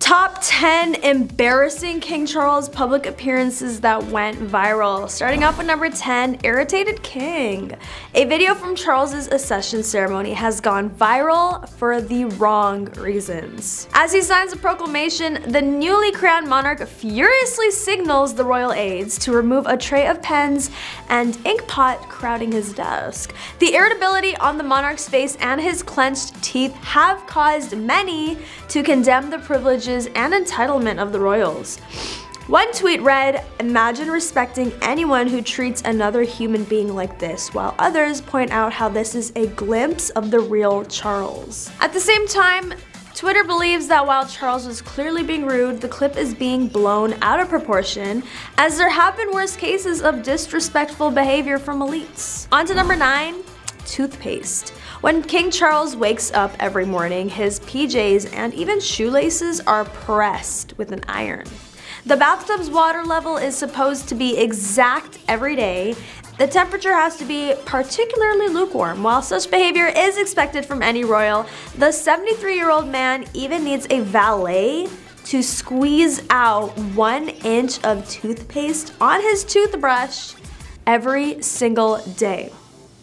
Top 10 embarrassing King Charles public appearances that went viral. Starting off with number 10, Irritated King. A video from Charles's accession ceremony has gone viral for the wrong reasons. As he signs a proclamation, the newly crowned monarch furiously signals the royal aides to remove a tray of pens and ink pot crowding his desk. The irritability on the monarch's face and his clenched teeth have caused many to condemn the privileges and entitlement of the royals. One tweet read, "Imagine respecting anyone who treats another human being like this," while others point out how this is a glimpse of the real Charles. At the same time, Twitter believes that while Charles was clearly being rude, the clip is being blown out of proportion, as there have been worse cases of disrespectful behavior from elites. On to number 9, Toothpaste. When King Charles wakes up every morning, his PJs and even shoelaces are pressed with an iron. The bathtub's water level is supposed to be exact every day. The temperature has to be particularly lukewarm. While such behavior is expected from any royal, the 73-year-old man even needs a valet to squeeze out 1 inch of toothpaste on his toothbrush every single day.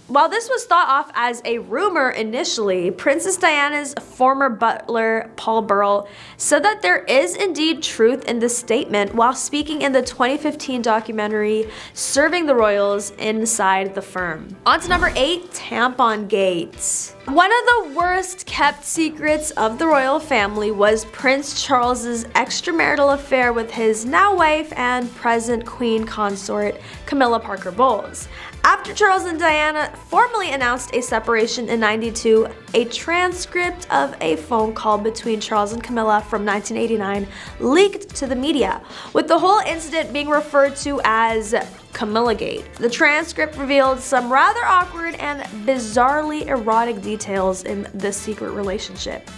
While this was thought of as a rumor initially, Princess Diana's former butler, Paul Burrell, said that there is indeed truth in this statement while speaking in the 2015 documentary Serving the Royals inside the firm. On to number 8, Tampon-Gate. One of the worst kept secrets of the royal family was Prince Charles's extramarital affair with his now wife and present queen consort, Camilla Parker Bowles. After Charles and Diana formally announced a separation in '92, a transcript of a phone call between Charles and Camilla from 1989 leaked to the media, with the whole incident being referred to as Camilla-Gate. The transcript revealed some rather awkward and bizarrely erotic details in this secret relationship.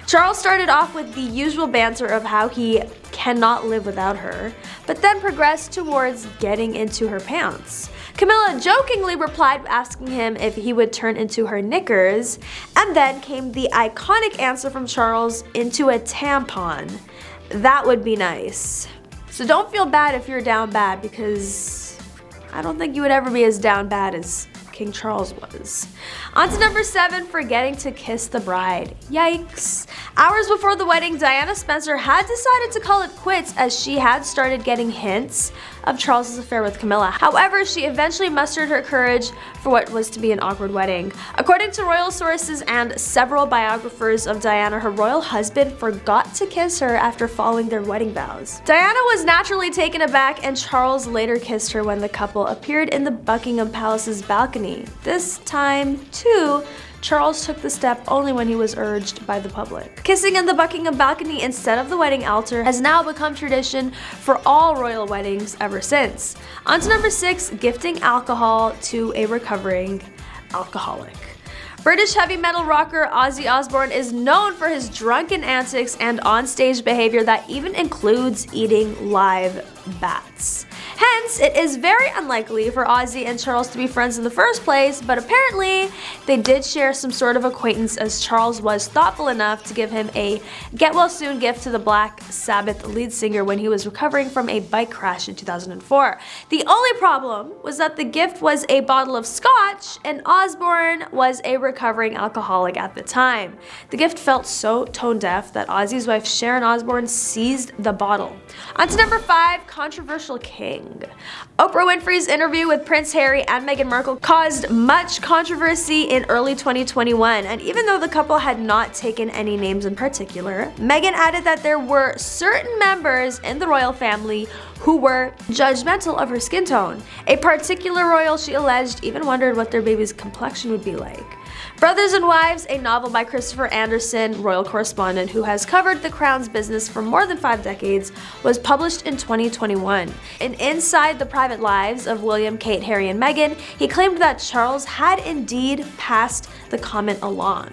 Charles started off with the usual banter of how he cannot live without her, but then progressed towards getting into her pants. Camilla jokingly replied asking him if he would turn into her knickers, and then came the iconic answer from Charles, "Into a tampon. That would be nice." So don't feel bad if you're down bad, because I don't think you would ever be as down bad as King Charles was. On to number 7, forgetting to kiss the bride. Yikes. Hours before the wedding, Diana Spencer had decided to call it quits as she had started getting hints of Charles's affair with Camilla. However, she eventually mustered her courage for what was to be an awkward wedding. According to royal sources and several biographers of Diana, her royal husband forgot to kiss her after following their wedding vows. Diana was naturally taken aback, and Charles later kissed her when the couple appeared in the Buckingham Palace's balcony. This time, too, Charles took the step only when he was urged by the public. Kissing in the Buckingham balcony instead of the wedding altar has now become tradition for all royal weddings ever since. On to number 6, gifting alcohol to a recovering alcoholic. British heavy metal rocker Ozzy Osbourne is known for his drunken antics and onstage behavior that even includes eating live bats. Hence, it is very unlikely for Ozzy and Charles to be friends in the first place, but apparently they did share some sort of acquaintance, as Charles was thoughtful enough to give him a get-well-soon gift to the Black Sabbath lead singer when he was recovering from a bike crash in 2004. The only problem was that the gift was a bottle of scotch, and Osbourne was a recovering alcoholic at the time. The gift felt so tone-deaf that Ozzy's wife Sharon Osbourne seized the bottle. On to number 5, controversial king. Oprah Winfrey's interview with Prince Harry and Meghan Markle caused much controversy in early 2021, and even though the couple had not taken any names in particular, Meghan added that there were certain members in the royal family who were judgmental of her skin tone. A particular royal, she alleged, even wondered what their baby's complexion would be like. Brothers and Wives, a novel by Christopher Anderson, royal correspondent who has covered the crown's business for more than 5 decades, was published in 2021. In Inside the Private Lives of William, Kate, Harry, and Meghan, he claimed that Charles had indeed passed the comment along.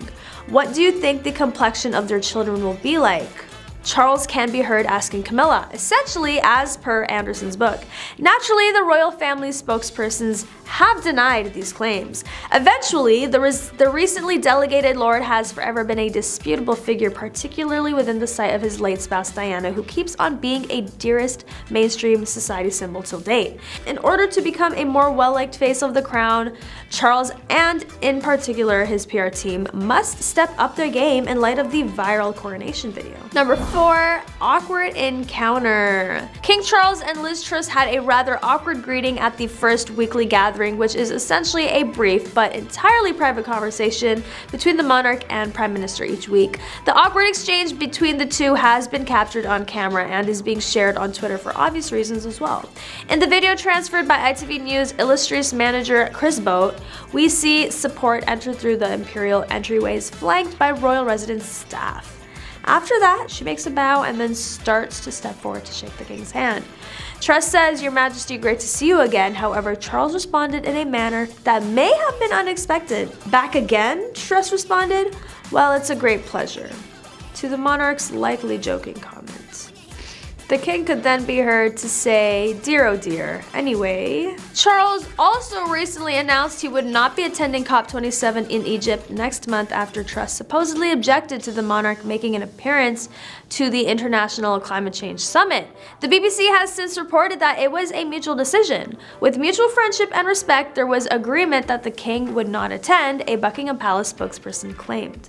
What do you think the complexion of their children will be like? Charles can be heard asking Camilla, essentially as per Anderson's book. Naturally, the royal family spokespersons have denied these claims. Eventually, the recently delegated lord has forever been a disputable figure, particularly within the sight of his late spouse Diana, who keeps on being a dearest mainstream society symbol till date. In order to become a more well-liked face of the crown, Charles, and in particular his PR team, must step up their game in light of the viral coronation video. Number 4, awkward encounter. King Charles and Liz Truss had a rather awkward greeting at the first weekly gathering, which is essentially a brief but entirely private conversation between the monarch and prime minister each week. The awkward exchange between the two has been captured on camera and is being shared on Twitter for obvious reasons as well. In the video transferred by ITV News illustrious manager Chris Boat, we see support enter through the imperial entryways flanked by royal residence staff. After that, she makes a bow and then starts to step forward to shake the king's hand. Truss says, "Your Majesty, great to see you again." However, Charles responded in a manner that may have been unexpected. "Back again?" Truss responded. "Well, it's a great pleasure," to the monarch's likely joking comment. The king could then be heard to say, "Dear oh dear." Anyway, Charles also recently announced he would not be attending COP27 in Egypt next month after Truss supposedly objected to the monarch making an appearance to the International Climate Change Summit. The BBC has since reported that it was a mutual decision. With mutual friendship and respect, there was agreement that the king would not attend, a Buckingham Palace spokesperson claimed.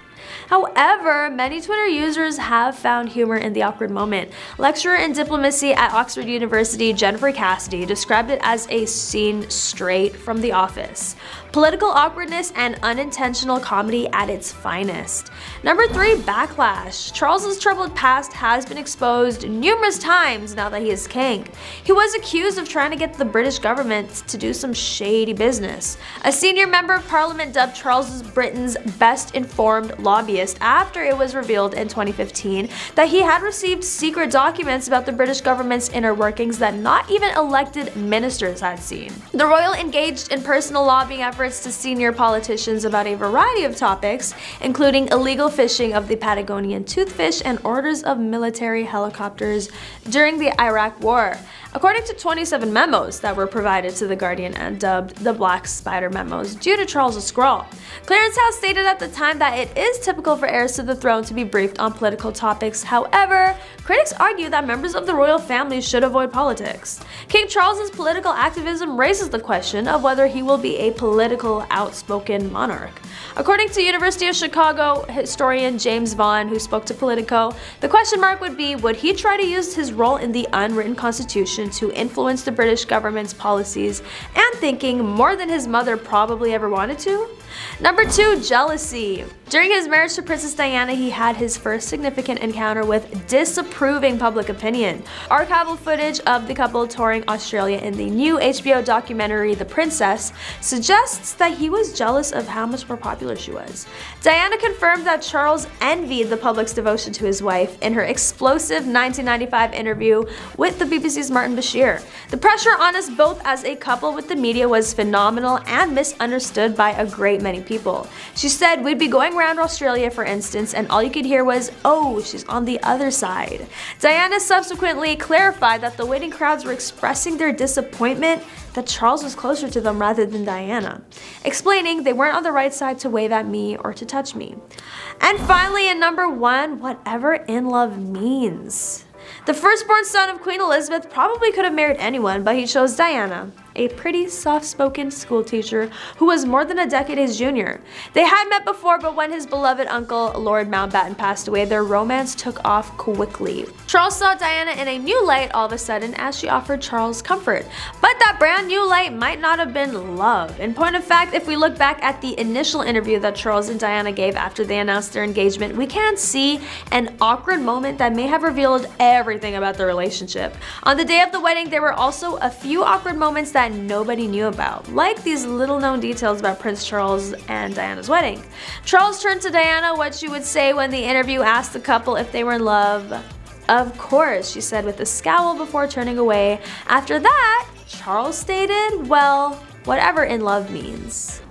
However, many Twitter users have found humor in the awkward moment. Lecturer in diplomacy at Oxford University, Jennifer Cassidy, described it as a scene straight from The Office. Political awkwardness and unintentional comedy at its finest. Number 3, Backlash. Charles's troubled past has been exposed numerous times now that he is king. He was accused of trying to get the British government to do some shady business. A senior member of parliament dubbed Charles Britain's best informed lobbyist after it was revealed in 2015 that he had received secret documents about the British government's inner workings that not even elected ministers had seen. The royal engaged in personal lobbying efforts to senior politicians about a variety of topics, including illegal fishing of the Patagonian toothfish and orders of military helicopters during the Iraq War. According to 27 memos that were provided to The Guardian and dubbed the Black Spider memos due to Charles's scrawl. Clarence House stated at the time that it is typical for heirs to the throne to be briefed on political topics. However, critics argue that members of the royal family should avoid politics. King Charles's political activism raises the question of whether he will be a political outspoken monarch. According to University of Chicago historian James Vaughn, who spoke to Politico, the question mark would be, would he try to use his role in the unwritten constitution to influence the British government's policies and thinking more than his mother probably ever wanted to? Number 2, jealousy. During his marriage to Princess Diana, he had his first significant encounter with disapproving public opinion. Archival footage of the couple touring Australia in the new HBO documentary The Princess suggests that he was jealous of how much more popular she was. Diana confirmed that Charles envied the public's devotion to his wife in her explosive 1995 interview with the BBC's Martin Bashir. The pressure on us both as a couple with the media was phenomenal and misunderstood by a great many people. She said, "We'd be going around Australia, for instance, and all you could hear was, 'Oh, she's on the other side.'" Diana subsequently clarified that the waiting crowds were expressing their disappointment that Charles was closer to them rather than Diana, explaining they weren't on the right side to wave at me or to touch me. And finally, in number 1, whatever in love means. The firstborn son of Queen Elizabeth probably could have married anyone, but he chose Diana, a pretty soft-spoken school teacher who was more than a decade his junior. They had met before, but when his beloved uncle, Lord Mountbatten, passed away, their romance took off quickly. Charles saw Diana in a new light all of a sudden as she offered Charles comfort. But that brand new light might not have been love. In point of fact, if we look back at the initial interview that Charles and Diana gave after they announced their engagement, we can see an awkward moment that may have revealed everything about the relationship. On the day of the wedding, there were also a few awkward moments that nobody knew about, like these little known details about Prince Charles and Diana's wedding. Charles turned to Diana what she would say when the interview asked the couple if they were in love. "Of course," she said with a scowl before turning away. After that, Charles stated, "Well, whatever in love means."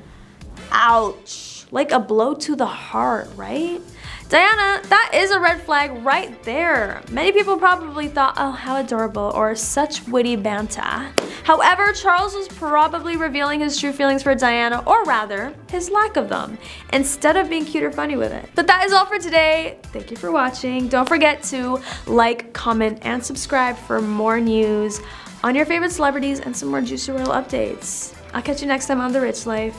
Ouch. Like a blow to the heart, right? Diana, that is a red flag right there. Many people probably thought, oh, how adorable, or such witty banter. However, Charles was probably revealing his true feelings for Diana, or rather, his lack of them, instead of being cute or funny with it. But that is all for today. Thank you for watching. Don't forget to like, comment, and subscribe for more news on your favorite celebrities and some more juicy royal updates. I'll catch you next time on The Rich Life.